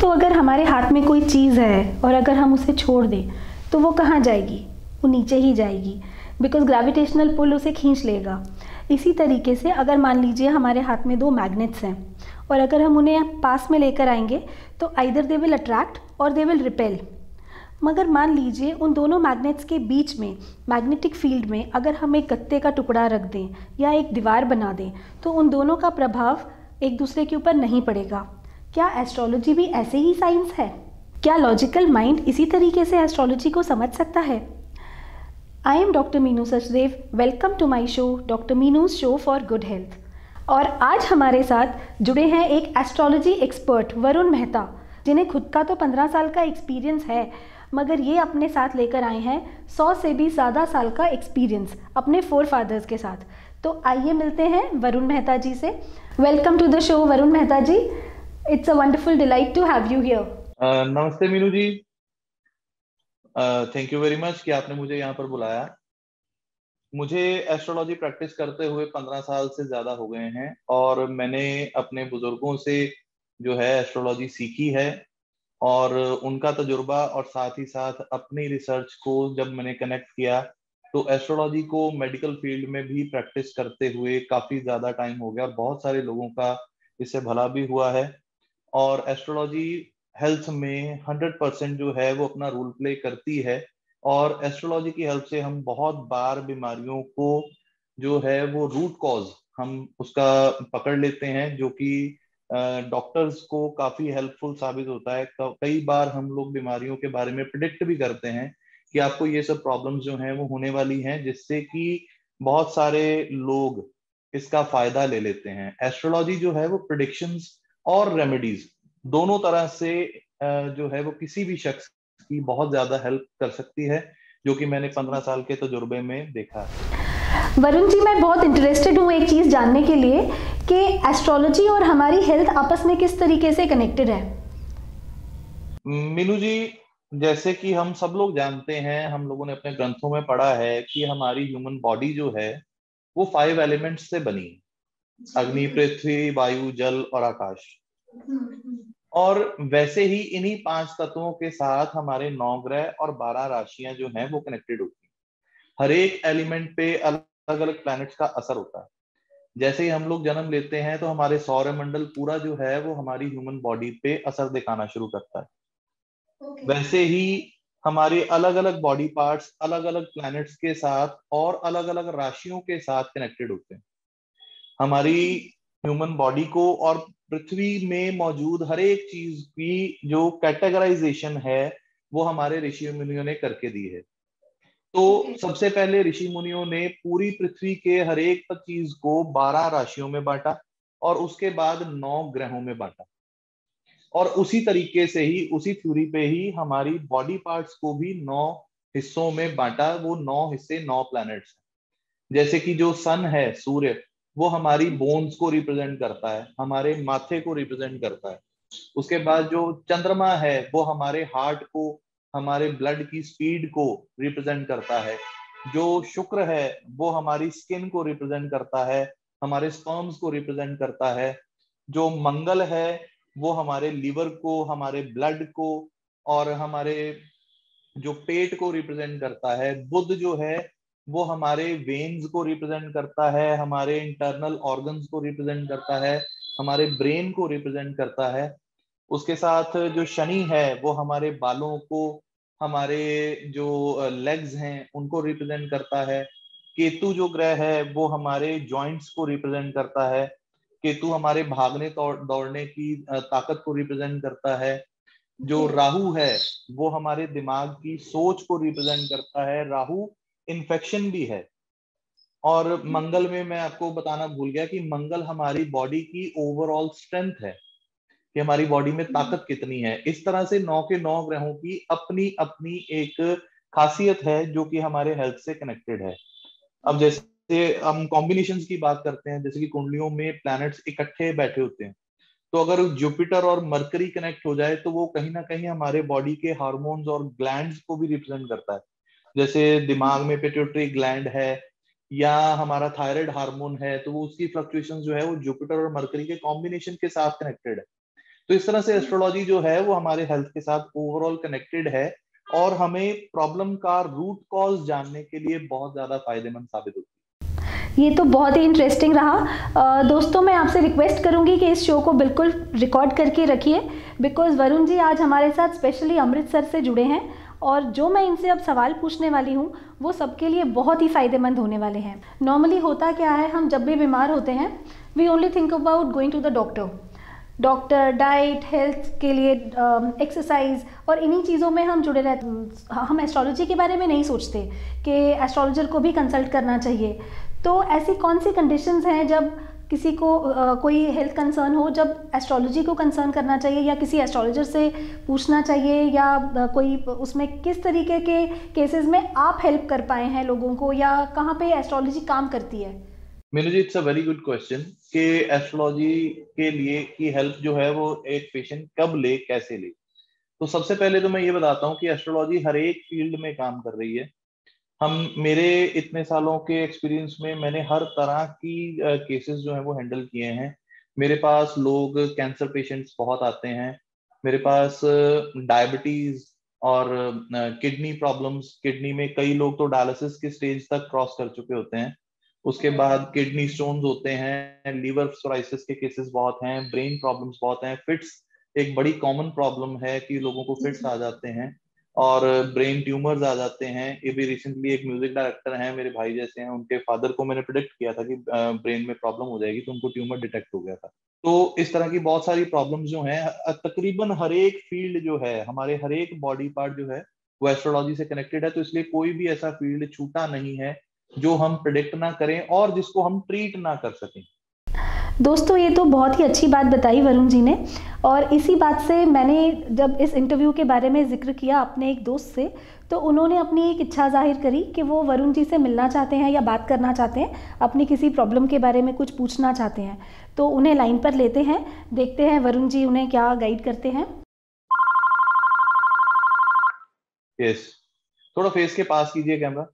तो अगर हमारे हाथ में कोई चीज़ है और अगर हम उसे छोड़ दें तो वो कहाँ जाएगी? वो नीचे ही जाएगी, बिकॉज ग्रेविटेशनल पुल उसे खींच लेगा। इसी तरीके से अगर मान लीजिए हमारे हाथ में दो मैग्नेट्स हैं और अगर हम उन्हें पास में लेकर आएंगे तो आइदर दे विल अट्रैक्ट और दे विल रिपेल। मगर मान लीजिए उन दोनों मैग्नेट्स के बीच में मैग्नेटिक फील्ड में अगर हम एक गत्ते का टुकड़ा रख दें या एक दीवार बना दें तो उन दोनों का प्रभाव एक दूसरे के ऊपर नहीं पड़ेगा। क्या एस्ट्रोलॉजी भी ऐसे ही साइंस है? क्या लॉजिकल माइंड इसी तरीके से एस्ट्रोलॉजी को समझ सकता है? I am doctor Meenu Sachdev. Welcome to my show doctor Meenu's show for good health. और आज हमारे साथ जुड़े हैं एक एस्ट्रोलॉजी एक्सपर्ट वरुण मेहता, जिन्हें खुद का तो 15 साल का एक्सपीरियंस है, मगर ये अपने साथ लेकर आए हैं 100 से भी ज़्यादा साल का एक्सपीरियंस अपने फोर फादर्स के साथ। तो आइए मिलते हैं वरुण मेहता जी से। Welcome to the show Varun Mehta ji. It's a wonderful delight to have you here. नमस्ते Meenu ji. Thank you very much कि आपने मुझे यहाँ पर बुलाया। मुझे एस्ट्रोलॉजी प्रैक्टिस करते हुए 15 साल से ज़्यादा हो गए हैं और मैंने अपने बुजुर्गों से जो है एस्ट्रोलॉजी सीखी है और उनका तजुर्बा और साथ ही साथ अपनी रिसर्च को जब मैंने कनेक्ट किया तो एस्ट्रोलॉजी को मेडिकल फील्ड में भी प्रैक्टिस करते हुए काफ़ी ज़्यादा टाइम हो गया। बहुत सारे लोगों का इससे भला भी हुआ है और एस्ट्रोलॉजी हेल्थ में 100% जो है वो अपना रोल प्ले करती है और एस्ट्रोलॉजी की हेल्प से हम बहुत बार बीमारियों को जो है वो रूट कॉज हम उसका पकड़ लेते हैं, जो कि डॉक्टर्स को काफी हेल्पफुल साबित होता है। कई बार हम लोग बीमारियों के बारे में प्रिडिक्ट भी करते हैं कि आपको ये सब प्रॉब्लम्स जो हैं वो होने वाली हैं, जिससे कि बहुत सारे लोग इसका फायदा ले लेते हैं। एस्ट्रोलॉजी जो है वो प्रिडिक्शंस और रेमेडीज दोनों तरह से जो है वो किसी भी शख्स की बहुत ज्यादा हेल्प कर सकती है, जो कि मैंने 15 साल के तजुर्बे में देखा है। वरुण जी, मैं बहुत इंटरेस्टेड हूँ एक चीज़ जानने के लिए कि एस्ट्रोलॉजी और हमारी हेल्थ आपस में किस तरीके से कनेक्टेड है। मीनू जी, जैसे कि हम सब लोग जानते हैं, हम लोगों ने अपने ग्रंथों में पढ़ा है कि हमारी ह्यूमन बॉडी जो है वो 5 एलिमेंट्स से बनी है: अग्नि, पृथ्वी, वायु, जल और आकाश। और वैसे ही इन्हीं 5 तत्वों के साथ हमारे 9 ग्रह और 12 राशियां जो हैं वो कनेक्टेड होती हैं। हर एक एलिमेंट पे अलग अलग प्लैनेट्स का असर होता है। जैसे ही हम लोग जन्म लेते हैं तो हमारे सौरमंडल पूरा जो है वो हमारी ह्यूमन बॉडी पे असर दिखाना शुरू करता है। वैसे ही हमारे अलग अलग बॉडी पार्ट्स अलग अलग प्लैनेट्स के साथ और अलग अलग राशियों के साथ कनेक्टेड होते हैं। हमारी ह्यूमन बॉडी को और पृथ्वी में मौजूद हर एक चीज की जो कैटेगराइजेशन है वो हमारे ऋषि मुनियों ने करके दी है। तो सबसे पहले ऋषि मुनियों ने पूरी पृथ्वी के हर एक चीज को 12 राशियों में बांटा और उसके बाद 9 ग्रहों में बांटा। और उसी तरीके से ही, उसी थ्योरी पे ही हमारी बॉडी पार्ट्स को भी 9 हिस्सों में बांटा। वो 9 हिस्से 9 प्लैनेट्स हैं। जैसे कि जो सन है, सूर्य, वो हमारी बोन्स को रिप्रेजेंट करता है, हमारे माथे को रिप्रेजेंट करता है। उसके बाद जो चंद्रमा है वो हमारे हार्ट को, हमारे ब्लड की स्पीड को रिप्रेजेंट करता है। जो शुक्र है वो हमारी स्किन को रिप्रेजेंट करता है, हमारे स्पर्म्स को रिप्रेजेंट करता है। जो मंगल है वो हमारे लिवर को, हमारे ब्लड को और हमारे जो पेट को रिप्रेजेंट करता है। बुध जो है वो हमारे वेन्स को रिप्रेजेंट करता है, हमारे इंटरनल ऑर्गन्स को रिप्रेजेंट करता है, हमारे ब्रेन को रिप्रेजेंट करता है। उसके साथ जो शनि है वो हमारे बालों को, हमारे जो लेग्स हैं उनको रिप्रेजेंट करता है। केतु जो ग्रह है वो हमारे जॉइंट्स को रिप्रेजेंट करता है। केतु हमारे भागने दौड़ने की ताकत को रिप्रेजेंट करता है। जो राहु है वो हमारे दिमाग की सोच को रिप्रेजेंट करता है। राहु इन्फेक्शन भी है। और मंगल में मैं आपको बताना भूल गया कि मंगल हमारी बॉडी की ओवरऑल स्ट्रेंथ है, कि हमारी बॉडी में ताकत कितनी है। इस तरह से 9 के 9 ग्रहों की अपनी अपनी एक खासियत है जो कि हमारे हेल्थ से कनेक्टेड है। अब जैसे हम कॉम्बिनेशंस की बात करते हैं, जैसे कि कुंडलियों में प्लैनेट्स इकट्ठे बैठे होते हैं, तो अगर जुपिटर और मरकरी कनेक्ट हो जाए तो वो कहीं ना कहीं हमारे बॉडी के हार्मोन्स और ग्लैंड्स को भी रिप्रेजेंट करता है। जैसे दिमाग में पिट्यूटरी ग्लैंड है या हमारा थायराइड हार्मोन है, तो वो उसकी फ्लक्चुएशन जो है वो जुपिटर और मरकरी के कॉम्बिनेशन के साथ कनेक्टेड है। तो इस तरह से एस्ट्रोलॉजी जो है वो हमारे हेल्थ के साथ ओवरऑल कनेक्टेड है और हमें प्रॉब्लम का रूट कॉज जानने के लिए बहुत ज्यादा फायदेमंद साबित होती है। ये तो बहुत ही इंटरेस्टिंग रहा। दोस्तों, मैं आपसे रिक्वेस्ट करूंगी कि इस शो को बिल्कुल रिकॉर्ड करके रखिए, बिकॉज वरुण जी आज हमारे साथ स्पेशली अमृतसर से जुड़े हैं और जो मैं इनसे अब सवाल पूछने वाली हूँ वो सबके लिए बहुत ही फ़ायदेमंद होने वाले हैं। नॉर्मली होता क्या है, हम जब भी बीमार होते हैं we only think about going to the doctor, diet, health के लिए एक्सरसाइज, और इन्हीं चीज़ों में हम जुड़े रहते हैं। हम एस्ट्रोलॉजी के बारे में नहीं सोचते कि एस्ट्रोलॉजर को भी कंसल्ट करना चाहिए। तो ऐसी कौन सी कंडीशंस हैं जब किसी को कोई हेल्थ कंसर्न हो, जब एस्ट्रोलॉजी को कंसर्न करना चाहिए या किसी एस्ट्रोलॉजर से पूछना चाहिए, या कोई उसमें किस तरीके के केसेस में आप हेल्प कर पाए हैं लोगों को, या कहाँ पे एस्ट्रोलॉजी काम करती है? Meenu ji, it's a very good question कि एस्ट्रोलॉजी के लिए की हेल्प जो है वो एक पेशेंट कब ले, कैसे ले। तो सबसे पहले तो मैं ये बताता हूँ कि एस्ट्रोलॉजी हर एक फील्ड में काम कर रही है। हम मेरे इतने सालों के एक्सपीरियंस में मैंने हर तरह की केसेस जो है वो हैंडल किए हैं। मेरे पास लोग कैंसर पेशेंट्स बहुत आते हैं, मेरे पास डायबिटीज और किडनी प्रॉब्लम्स, किडनी में कई लोग तो डायलिसिस के स्टेज तक क्रॉस कर चुके होते हैं। उसके बाद किडनी स्टोन्स होते हैं, लीवर सोराइसिस के केसेस बहुत हैं, ब्रेन प्रॉब्लम्स बहुत हैं, फिट्स एक बड़ी कॉमन प्रॉब्लम है कि लोगों को फिट्स आ जाते हैं और ब्रेन ट्यूमर्स आ जाते हैं। ये भी रिसेंटली एक म्यूजिक डायरेक्टर हैं, मेरे भाई जैसे हैं, उनके फादर को मैंने प्रिडिक्ट किया था कि ब्रेन में प्रॉब्लम हो जाएगी, तो उनको ट्यूमर डिटेक्ट हो गया था। तो इस तरह की बहुत सारी प्रॉब्लम्स जो हैं, तकरीबन हर एक फील्ड जो है, हमारे हर एक बॉडी पार्ट जो है वो एस्ट्रोलॉजी से कनेक्टेड है। तो इसलिए कोई भी ऐसा फील्ड छूटा नहीं है जो हम प्रिडिक्ट ना करें और जिसको हम ट्रीट ना कर सकें। दोस्तों, ये तो बहुत ही अच्छी बात बताई वरुण जी ने, और इसी बात से मैंने जब इस इंटरव्यू के बारे में ज़िक्र किया अपने एक दोस्त से, तो उन्होंने अपनी एक इच्छा जाहिर करी कि वो वरुण जी से मिलना चाहते हैं या बात करना चाहते हैं, अपनी किसी प्रॉब्लम के बारे में कुछ पूछना चाहते हैं। तो उन्हें लाइन पर लेते हैं, देखते हैं वरुण जी उन्हें क्या गाइड करते हैं। यस, थोड़ा फेस के पास कीजिए कैमरा,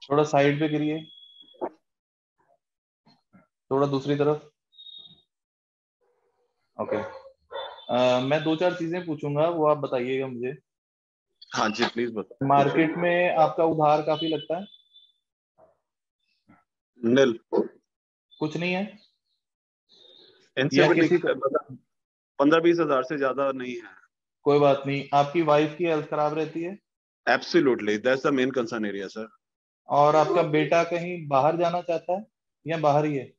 थोड़ा साइड पे करिए, थोड़ा दूसरी तरफ। ओके। मैं दो चार चीजें पूछूंगा, वो आप बताइएगा मुझे। हाँ जी, प्लीज बताओ। मार्केट में आपका उधार काफी लगता है? नील। कुछ नहीं है? इनसे या भी किसी नहीं, 15-20 हजार से ज्यादा नहीं है। कोई बात नहीं। आपकी वाइफ की हेल्थ खराब रहती है? Absolutely, that's the main concern area sir. और आपका बेटा कहीं बाहर जाना चाहता है या बाहर ही है?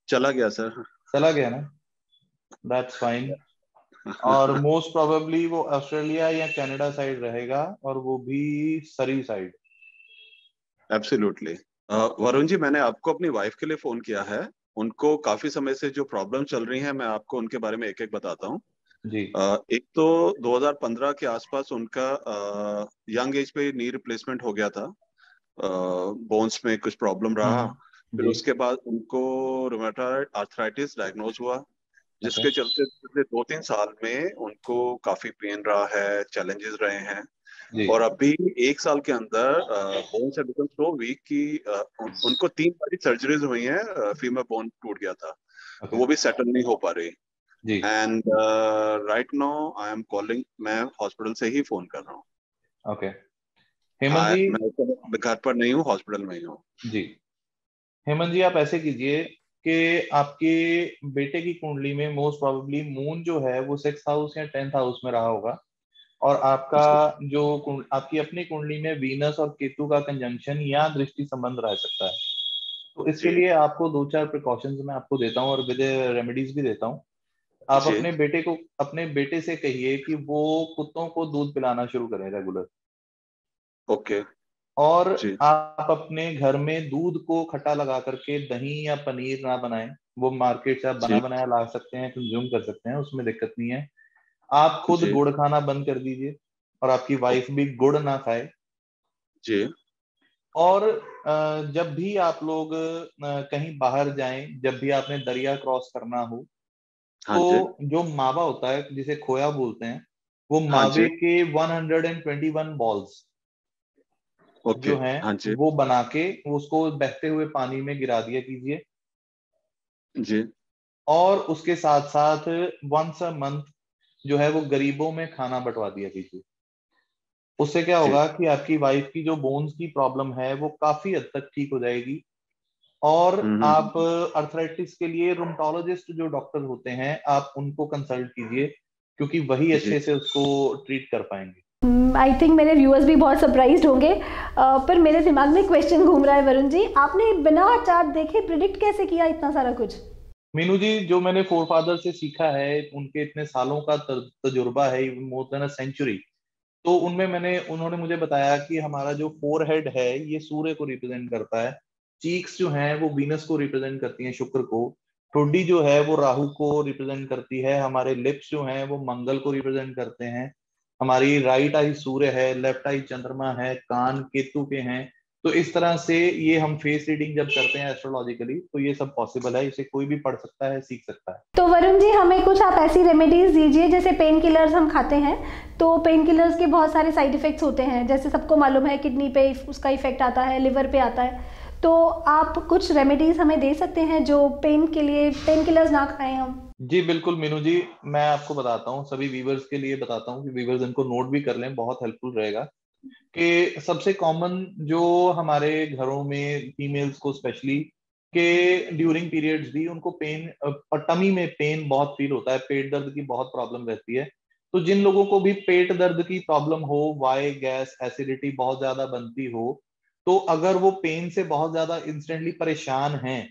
चला गया सर। चला गया ना, दैट्स फाइन। और मोस्ट प्रोबेबली वो ऑस्ट्रेलिया या कनाडा साइड रहेगा, और वो भी सरी साइड। एब्सोल्युटली। वरुण जी, मैंने आपको अपनी वाइफ के लिए फोन किया है। उनको काफी समय से जो प्रॉब्लम चल रही है, मैं आपको उनके बारे में एक एक बताता हूँ। जी। एक तो 2015 के आसपास उनका यंग एज पे नी रिप्लेसमेंट हो गया था। बोन्स में कुछ प्रॉब्लम रहा। फिर जी। उसके बाद उनको रूमेटॉइड आर्थराइटिस डायग्नोज हुआ, ओके। जिसके चलते पिछले 2-3 साल में उनको काफी पेन रहा है, चैलेंजेस रहे हैं। जी। और अभी 1 साल के अंदर बोन से बिकम सो वीक कि उनको 3 बारी सर्जरीज हुई हैं। फीमर बोन टूट गया था, तो ओके। वो भी सेटल नहीं हो पा रही। जी। And right now I am calling, मैं हॉस्पिटल से ही फोन कर रहा हूँ। ओके। हेमंत जी। मैं घर पर नहीं हूँ, हॉस्पिटल में ही हूँ। जी। हेमंत जी, आप ऐसे कीजिए कि आपके बेटे की कुंडली में मोस्ट प्रोबेबली मून जो है वो 6th हाउस या 10th हाउस में रहा होगा, और आपका जो आपकी अपनी कुंडली में वीनस और केतु का कंजंक्शन या दृष्टि संबंध रह सकता है। तो इसके जी लिए आपको दो चार प्रिकॉशंस मैं आपको देता हूँ और विद रेमेडीज भी देता हूँ। आप जी। अपने बेटे से कहिए कि वो कुत्तों को दूध पिलाना शुरू करें रेगुलर। ओके। और जी आप अपने घर में दूध को खट्टा लगा करके दही या पनीर ना बनाएं। वो मार्केट से आप बना जी बनाया ला सकते हैं, कंज्यूम कर सकते हैं, उसमें दिक्कत नहीं है। आप खुद जी। गुड़ खाना बंद कर दीजिए, और आपकी वाइफ ओके। भी गुड़ ना खाए। जी। और जब भी आप लोग कहीं बाहर जाएं, जब भी आपने दरिया क्रॉस करना हो, हाँ जी। तो जो मावा होता है जिसे खोया बोलते हैं, वो हाँ जी। मावे के 121 बॉल्स ओके। जो हैं हाँ जी। वो बना के उसको बहते हुए पानी में गिरा दिया कीजिए। जी और उसके साथ साथ वंस अ मंथ जो है वो गरीबों में खाना बंटवा दिया कीजिए। उससे क्या होगा कि आपकी वाइफ की जो बोन्स की प्रॉब्लम है वो काफी हद तक ठीक हो जाएगी। और आप अर्थराइटिस के लिए रूमेटोलॉजिस्ट जो डॉक्टर होते हैं आप उनको कंसल्ट कीजिए, क्योंकि वही अच्छे से उसको ट्रीट कर पाएंगे। आई थिंक मेरे व्यूअर्स भी बहुत सरप्राइज्ड होंगे, पर मेरे दिमाग में क्वेश्चन घूम रहा है वरुण जी, आपने बिना चार्ट देखे प्रिडिक्ट कैसे किया इतना सारा कुछ? मीनू जी, जो मैंने फोरफादर से सीखा है, उनके इतने सालों का तजुर्बा है, मोर देन अ सेंचुरी, तो उन्होंने मुझे बताया कि हमारा जो फोरहेड है ये सूर्य को रिप्रेजेंट करता है, चीक्स जो हैं वो वीनस को रिप्रेजेंट करती हैं, शुक्र को, ठोडी जो है वो राहु को रिप्रेजेंट करती है, हमारे लिप्स जो हैं वो मंगल को रिप्रेजेंट करते हैं, हमारी राइट आई सूर्य है, लेफ्ट आई चंद्रमा है, कान केतु के हैं। तो इस तरह से ये हम फेस रीडिंग जब करते हैं एस्ट्रोलॉजिकली, तो ये सब पॉसिबल है, इसे कोई भी पढ़ सकता है, सीख सकता है। तो वरुण जी हमें कुछ आप ऐसी रेमेडीज दीजिए, जैसे पेन किलर्स हम खाते हैं तो पेन किलर्स के बहुत सारे साइड इफेक्ट्स होते हैं, जैसे सबको मालूम है किडनी पे उसका इफेक्ट आता है, लिवर पे आता है, तो आप कुछ रेमेडीज हमें दे सकते हैं जो पेन किलर्स ना खाएं हम? जी बिल्कुल मीनू जी, मैं आपको बताता हूँ, सभी व्यूवर्स के लिए बताता हूँ कि व्यूवर्स इनको नोट भी कर लें, बहुत हेल्पफुल रहेगा। कि सबसे कॉमन जो हमारे घरों में फीमेल्स को स्पेशली के ड्यूरिंग पीरियड्स भी उनको पेन और टमी में पेन बहुत फील होता है, पेट दर्द की बहुत प्रॉब्लम रहती है। तो जिन लोगों को भी पेट दर्द की प्रॉब्लम हो, वाई गैस एसिडिटी बहुत ज्यादा बनती हो, तो अगर वो पेन से बहुत ज्यादा इंस्टेंटली परेशान हैं,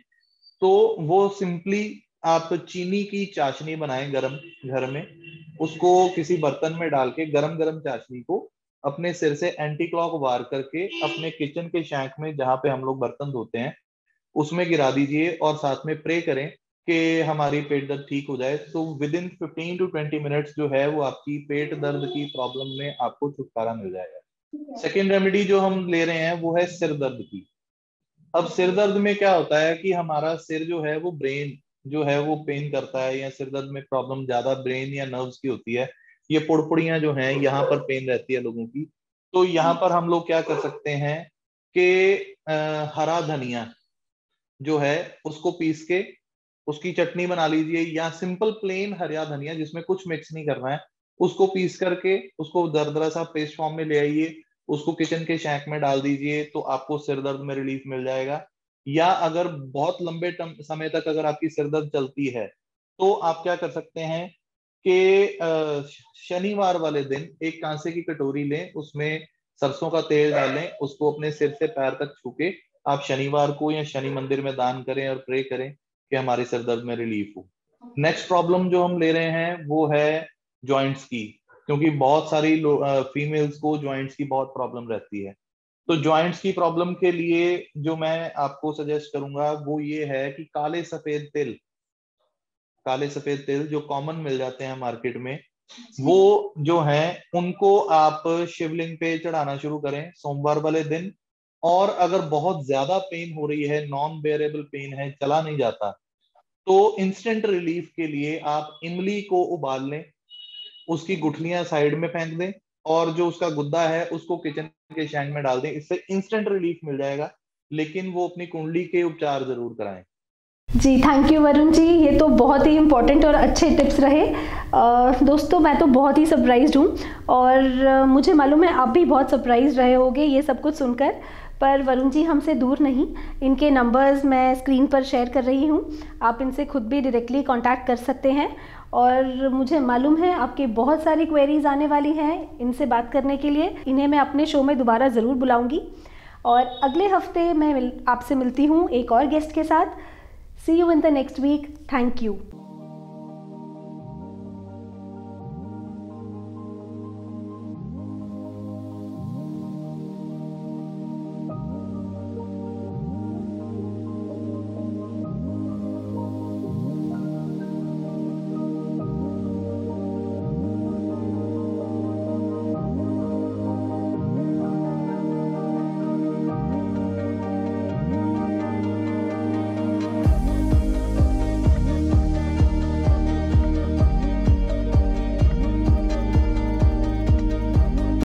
तो वो सिंपली आप चीनी की चाशनी बनाएं गरम घर में, उसको किसी बर्तन में डाल के गरम गरम चाशनी को अपने सिर से एंटी क्लॉक वार करके अपने किचन के शैंक में जहाँ पे हम लोग बर्तन धोते हैं उसमें गिरा दीजिए, और साथ में प्रे करें कि हमारी पेट दर्द ठीक हो जाए। तो विद इन 15 to 20 मिनट्स जो है वो आपकी पेट दर्द की प्रॉब्लम में आपको छुटकारा मिल जाएगा। सेकेंड रेमेडी जो हम ले रहे हैं वो है सिर दर्द की। अब सिर दर्द में क्या होता है कि हमारा सिर जो है वो ब्रेन जो है वो पेन करता है, या सिर दर्द में प्रॉब्लम ज्यादा ब्रेन या नर्व्स की होती है, ये पुड़पुड़ियां जो हैं यहाँ पर पेन रहती है लोगों की। तो यहाँ पर हम लोग क्या कर सकते हैं कि हरा धनिया जो है उसको पीस के उसकी चटनी बना लीजिए, या सिंपल प्लेन हरा धनिया जिसमें कुछ मिक्स नहीं करना है, उसको पीस करके उसको दरदरा सा पेस्ट फॉर्म में ले आइए, उसको किचन के शैंक में डाल दीजिए, तो आपको सिर दर्द में रिलीफ मिल जाएगा। या अगर बहुत लंबे समय तक अगर आपकी सिर दर्द चलती है, तो आप क्या कर सकते हैं कि शनिवार वाले दिन एक कांसे की कटोरी लें, उसमें सरसों का तेल डालें, उसको अपने सिर से पैर तक छू के आप शनिवार को या शनि मंदिर में दान करें और प्रे करें कि हमारे सिर दर्द में रिलीफ हो। नेक्स्ट प्रॉब्लम जो हम ले रहे हैं वो है जॉइंट्स की, क्योंकि बहुत सारी फीमेल्स को जॉइंट्स की बहुत प्रॉब्लम रहती है। तो जॉइंट्स की प्रॉब्लम के लिए जो मैं आपको सजेस्ट करूंगा वो ये है कि काले सफेद तिल जो कॉमन मिल जाते हैं मार्केट में, वो जो हैं उनको आप शिवलिंग पे चढ़ाना शुरू करें सोमवार वाले दिन। और अगर बहुत ज्यादा पेन हो रही है, नॉन बेयरेबल पेन है, चला नहीं जाता, तो इंस्टेंट रिलीफ के लिए आप इमली को उबाल लें, उसकी गुठलियां साइड में फेंक दें, और जो उसका गुद्दा है उसको किचन के शैंक में डाल दें, इससे इंस्टेंट रिलीफ मिल जाएगा। लेकिन वो अपनी कुंडली के उपचार जरूर कराएं। जी थैंक यू वरुण जी, ये तो बहुत ही इम्पोर्टेंट और अच्छे टिप्स रहे। दोस्तों मैं तो बहुत ही सरप्राइज्ड हूँ, और मुझे मालूम है आप भी बहुत सरप्राइज्ड रहे होंगे ये सब कुछ सुनकर। पर वरुण जी हमसे दूर नहीं, इनके नंबर्स मैं स्क्रीन पर शेयर कर रही हूँ, आप इनसे खुद भी डायरेक्टली कांटेक्ट कर सकते हैं। और मुझे मालूम है आपकी बहुत सारी क्वेरीज आने वाली हैं इनसे बात करने के लिए, इन्हें मैं अपने शो में दोबारा ज़रूर बुलाऊँगी। और अगले हफ्ते मैं आपसे मिलती हूँ एक और गेस्ट के साथ। See you in the next week. Thank you.